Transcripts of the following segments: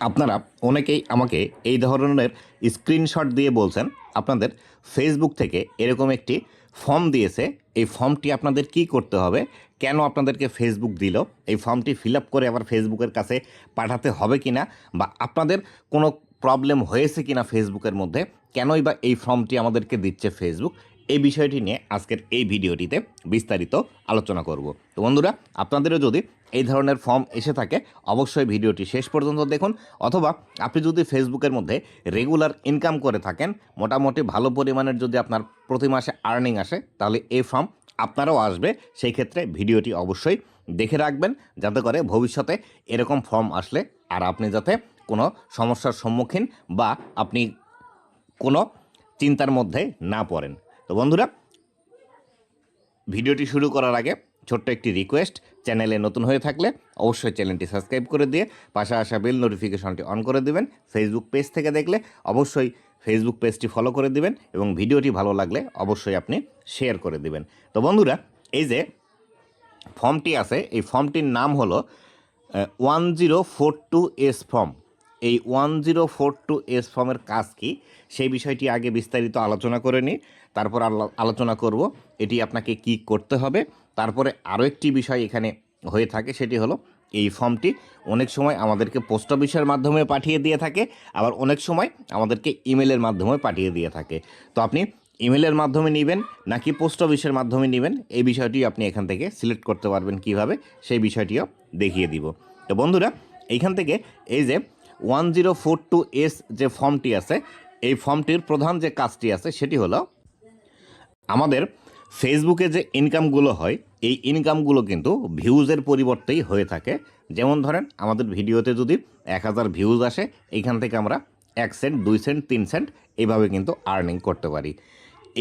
আপনারা অনেকেই আমাকে এই ধরনের স্ক্রিনশট দিয়ে বলছেন আপনাদের ফেসবুক থেকে এরকম একটি ফর্ম দিয়েছে, এই ফর্মটি আপনাদের কি করতে হবে, কেন আপনাদেরকে ফেসবুক দিল, এই ফর্মটি ফিল আপ করে আবার ফেসবুকের কাছে পাঠাতে হবে কি না, বা আপনাদের কোনো প্রবলেম হয়েছে কি না ফেসবুকের মধ্যে, কেনই বা এই ফর্মটি আমাদেরকে দিচ্ছে ফেসবুক, এই বিষয়টি নিয়ে আজকের এই ভিডিওটিতে বিস্তারিত আলোচনা করব। তো বন্ধুরা, আপনাদেরও যদি এই ধরনের ফর্ম এসে থাকে অবশ্যই ভিডিওটি শেষ পর্যন্ত দেখুন, অথবা আপনি যদি ফেসবুকের মধ্যে রেগুলার ইনকাম করে থাকেন, মোটামুটি ভালো পরিমাণের যদি আপনার প্রতি মাসে আর্নিং আসে, তাহলে এই ফর্ম আপনারাও আসবে। সেই ক্ষেত্রে ভিডিওটি অবশ্যই দেখে রাখবেন, যাতে করে ভবিষ্যতে এরকম ফর্ম আসলে আর আপনি যাতে কোনো সমস্যার সম্মুখীন বা আপনি কোনো চিন্তার মধ্যে না পড়েন। তো বন্ধুরা, ভিডিওটি শুরু করার আগে ছোট্ট একটি রিকোয়েস্ট, চ্যানেলে নতুন হয়ে থাকলে অবশ্যই চ্যানেলটি সাবস্ক্রাইব করে দিয়ে পাশে আসা বেল নোটিফিকেশনটি অন করে দিবেন। ফেসবুক পেজ থেকে দেখলে অবশ্যই ফেসবুক পেজটি ফলো করে দিবেন এবং ভিডিওটি ভালো লাগলে অবশ্যই আপনি শেয়ার করে দিবেন। তো বন্ধুরা, এই যে ফর্মটি আছে, এই ফর্মটির নাম হলো 1042S ফর্ম। এই 1042S ফর্মের কাজ কি, সেই বিষয়টি আগে বিস্তারিত আলোচনা করে নিই, তারপর আলোচনা করব এটি আপনাকে কি করতে হবে। তারপরে আরও একটি বিষয় এখানে হয়ে থাকে, সেটি হলো এই ফর্মটি অনেক সময় আমাদেরকে পোস্ট অফিসের মাধ্যমে পাঠিয়ে দিয়ে থাকে, আবার অনেক সময় আমাদেরকে ইমেলের মাধ্যমে পাঠিয়ে দিয়ে থাকে। তো আপনি ইমেলের মাধ্যমে নেবেন নাকি পোস্ট অফিসের মাধ্যমে নেবেন, এই বিষয়টি আপনি এখান থেকে সিলেক্ট করতে পারবেন কিভাবে, সেই বিষয়টিও দেখিয়ে দিব। তো বন্ধুরা, এইখান থেকে এই যে 1042S যে ফর্মটি আছে, এই ফর্মটির প্রধান যে কাজটি আছে সেটি হলো আমাদের ফেসবুকে যে ইনকামগুলো হয়, এই ইনকামগুলো কিন্তু ভিউজের পরিবর্তেই হয়ে থাকে। যেমন ধরেন, আমাদের ভিডিওতে যদি 1000 ভিউজ আসে, এইখান থেকে আমরা 1 সেন্ট, 2 সেন্ট, 3 সেন্ট এইভাবে কিন্তু আর্নিং করতে পারি।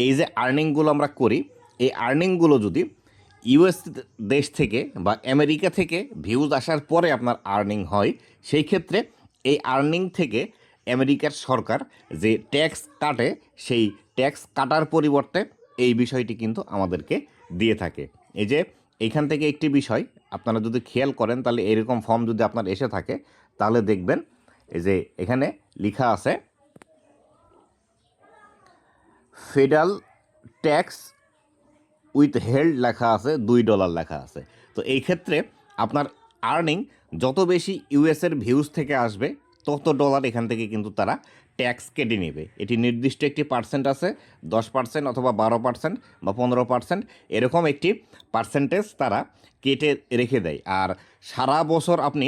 এই যে আর্নিংগুলো আমরা করি, এই আর্নিংগুলো যদি ইউএস দেশ থেকে বা আমেরিকা থেকে ভিউজ আসার পরে আপনার আর্নিং হয়, সেই ক্ষেত্রে এই আর্নিং থেকে আমেরিকার সরকার যে ট্যাক্স কাটে, সেই ট্যাক্স কাটার পরিবর্তে এই বিষয়টি কিন্তু আমাদেরকে দিয়ে থাকে। এই যে এইখান থেকে একটি বিষয় আপনারা যদি খেয়াল করেন, তাহলে এরকম ফর্ম যদি আপনার এসে থাকে, তাহলে দেখবেন এই যে এখানে লেখা আছে ফেডারেল ট্যাক্স উইথ হেল্ড লেখা আছে, $2 লেখা আছে। তো এই ক্ষেত্রে আপনার আর্নিং যত বেশি ইউএসের ভিউজ থেকে আসবে, তত ডলার এখান থেকে কিন্তু তারা ট্যাক্স কেটে নেবে। এটি নির্দিষ্ট একটি পার্সেন্ট আছে, 10% অথবা 12% বা 15%, এরকম একটি পার্সেন্টেজ তারা কেটে রেখে দেয়। আর সারা বছর আপনি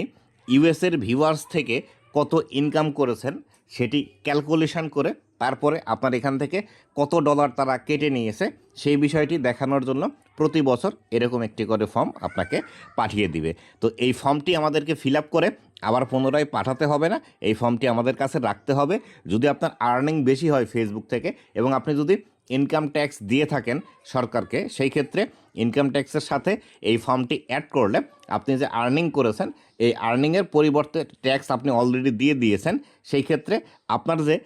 ইউএসের ভিউয়ার্স থেকে কত ইনকাম করেছেন সেটি ক্যালকুলেশন করে তারপরে আপনার এখান থেকে কত ডলার তারা কেটে নিয়েছে সেই বিষয়টি দেখানোর জন্য প্রতি বছর এরকম একটি করে ফর্ম আপনাকে পাঠিয়ে দিবে। তো এই ফর্মটি আমাদেরকে ফিল আপ করে আবার পুনরায় পাঠাতে হবে না, এই ফর্মটি আমাদের কাছে রাখতে হবে। যদি আপনার আর্নিং বেশি হয় ফেসবুক থেকে এবং আপনি যদি ইনকাম ট্যাক্স দিয়ে থাকেন সরকারকে, সেই ক্ষেত্রে ইনকাম ট্যাক্সের সাথে এই ফর্মটি অ্যাড করলে আপনি যে আর্নিং করেছেন, এই আর্নিংয়ের পরিবর্তে ট্যাক্স আপনি অলরেডি দিয়ে দিয়েছেন, সেই ক্ষেত্রে আপনার যে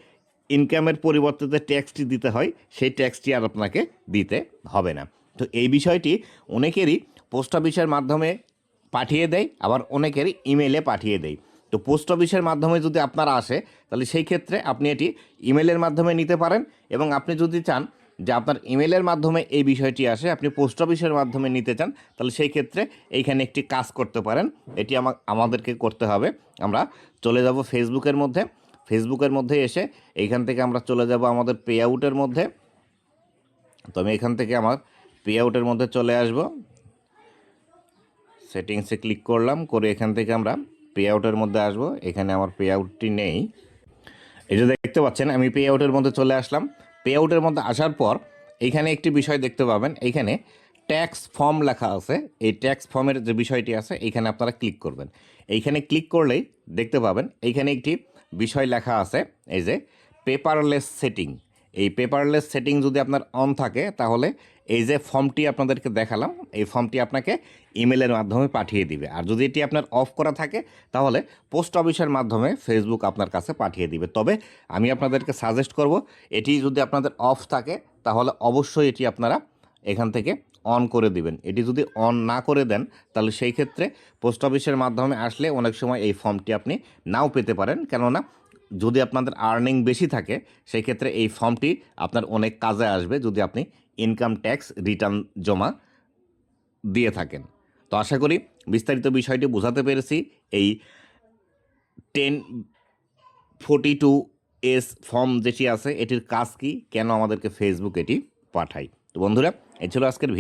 ইনকামের পরিবর্তে যে ট্যাক্সটি দিতে হয়, সেই ট্যাক্সটি আর আপনাকে দিতে হবে না। তো এই বিষয়টি অনেকেরই পোস্ট অফিসের মাধ্যমে পাঠিয়ে দেয়, আবার অনেকেরই ইমেলে পাঠিয়ে দেয়। তো পোস্ট অফিসের মাধ্যমে যদি আপনার আসে, তাহলে সেই ক্ষেত্রে আপনি এটি ইমেলের মাধ্যমে নিতে পারেন, এবং আপনি যদি চান যে আপনার ইমেলের মাধ্যমে এই বিষয়টি আসে, আপনি পোস্ট অফিসের মাধ্যমে নিতে চান, তাহলে সেই ক্ষেত্রে এইখানে একটি কাজ করতে পারেন। এটি আমাদেরকে করতে হবে। আমরা চলে যাব ফেসবুকের মধ্যে, ফেসবুকের মধ্যে এসে এইখান থেকে আমরা চলে যাব আমাদের পে আউটের মধ্যে। তো আমি এখান থেকে আমার পে আউটের মধ্যে চলে আসব, সেটিংসে ক্লিক করলাম, করে এখান থেকে আমরা পে আউটের মধ্যে আসব। এখানে আমার পে আউটটি নেই, এই যে দেখতে পাচ্ছেন আমি পে আউটের মধ্যে চলে আসলাম। পে আউটের মধ্যে আসার পর এইখানে একটি বিষয় দেখতে পাবেন, এইখানে ট্যাক্স ফর্ম লেখা আছে। এই ট্যাক্স ফর্মের যে বিষয়টি আছে, এইখানে আপনারা ক্লিক করবেন। এইখানে ক্লিক করলেই দেখতে পাবেন এইখানে একটি বিষয় লেখা আছে, এই যে পেপারলেস সেটিং। এই পেপারলেস সেটিং যদি আপনার অন থাকে, তাহলে এই যে ফর্মটি আপনাদেরকে দেখালাম, এই ফর্মটি আপনাকে ইমেলের মাধ্যমে পাঠিয়ে দিবে। আর যদি এটি আপনার অফ করা থাকে, তাহলে পোস্ট অফিসের মাধ্যমে ফেসবুক আপনার কাছে পাঠিয়ে দিবে। তবে আমি আপনাদেরকে সাজেস্ট করব, এটি যদি আপনাদের অফ থাকে, তাহলে অবশ্যই এটি আপনারা এখান থেকে অন করে দিবেন। এটি যদি অন না করে দেন তাহলে সেই ক্ষেত্রে পোস্ট অফিসের মাধ্যমে আসলে অনেক সময় এই ফর্মটি আপনি নাও পেতে পারেন। কেননা যদি আপনাদের আর্নিং বেশি থাকে সেই ক্ষেত্রে এই ফর্মটি আপনার অনেক কাজে আসবে যদি আপনি ইনকাম ট্যাক্স রিটার্ন জমা দিয়ে থাকেন। তো আশা করি বিস্তারিত বিষয়টি বোঝাতে পেরেছি। এই 1042 ফর্ম যেটি আছে এটির কাজ কি, কেন আমাদেরকে ফেসবুক এটি পাঠায়। তো বন্ধুরা, এই ছিল আজকের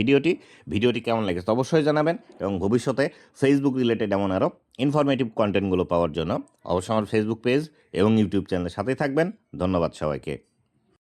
ভিডিওটি কেমন লেগেছে অবশ্যই জানাবেন, এবং ভবিষ্যতে ফেসবুক রিলেটেড এমন আরও ইনফরমেটিভ কন্টেন্টগুলো পাওয়ার জন্য অবশ্যই আমার ফেসবুক পেজ এবং ইউটিউব চ্যানেলের সাথেই থাকবেন। ধন্যবাদ সবাইকে।